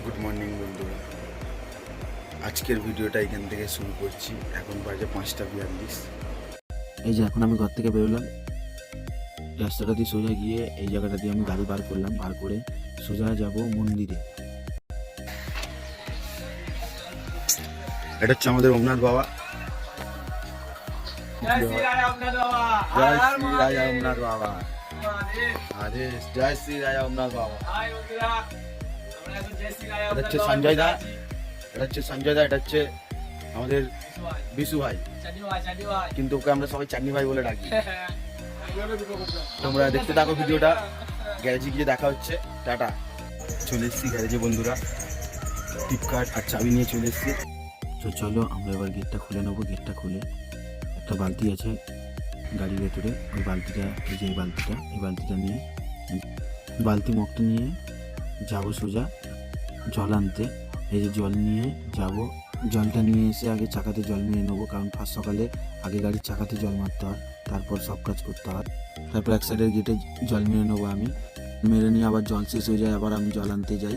Good morning বন্ধুরা, আজকের ভিডিওটা এখান থেকে শুরু করছি। এখন বাজে 5:42। এই যে এখন আমি ঘর থেকে বেরোলাম, রাস্তাটা দিয়ে সোজা গিয়ে এই জায়গাটা দিয়ে আমি গাড়ি বার করলাম, বার করে সোজা যাব মন্দিরে। এটা হচ্ছে আমাদের ওমনাথ বাবা। জয় শ্রী রাজা ওমনাথ বাবা। আদেশ জয় শ্রী রাজা ওমনাথ বাবা। এটা হচ্ছে সঞ্জয় দা, এটা হচ্ছে আমাদের বিশু ভাই, কিন্তু ওকে আমরা সবাই চাঁদনি ভাই বলে ডাকি। তোমরা দেখতে থাকো ভিডিওটা, গ্যারেজে গিয়ে দেখা হচ্ছে। টাটা। চলে এসেছি গ্যারেজে বন্ধুরা, টিপকার্ড আর চাবি নিয়ে চলে এসেছি। তো চলো আমরা এবার গেটটা খুলে নেবো। গেটটা খুলে একটা বালতি আছে গাড়ির ভেতরে, ওই বালতিটা, এই যে এই বালতিটা নিয়ে, বালতি মগটা নিয়ে যাবো সোজা জল আনতে। এই যে জল নিয়ে যাব, জলটা নিয়ে এসে আগে চাকাতে জল মেরে নেবো, কারণ ফার্স্ট সকালে আগে গাড়ির চাকাতে জল মারতে হয়, তারপর সব কাজ করতে হয়। তারপর এক সাইডের গেটে জল মেরে নেবো আমি, মেরে নিয়ে আবার জল শেষ হয়ে যায়, আবার আমি জল আনতে যাই।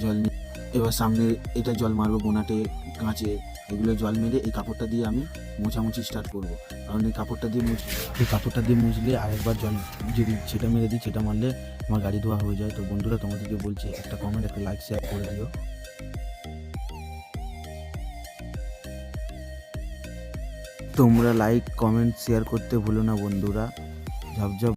জল নিয়ে এবার সামনে এটা জল মারবো, বোনাটে কাঁচে এগুলো জল মেরে এই কাপড়টা দিয়ে আমি মোছামুছি স্টার্ট করবো, কারণ এই কাপড়টা দিয়ে মুছলে আরেকবার জল যদি সেটা মেরে দিই, সেটা মারলে আমার গাড়ি ধোয়া হয়ে যায়। তো বন্ধুরা তোমাদেরকে বলছি, একটা কমেন্ট, একটা লাইক, শেয়ার করে দিও। তোমরা লাইক কমেন্ট শেয়ার করতে ভুলো না বন্ধুরা। ঝপঝপ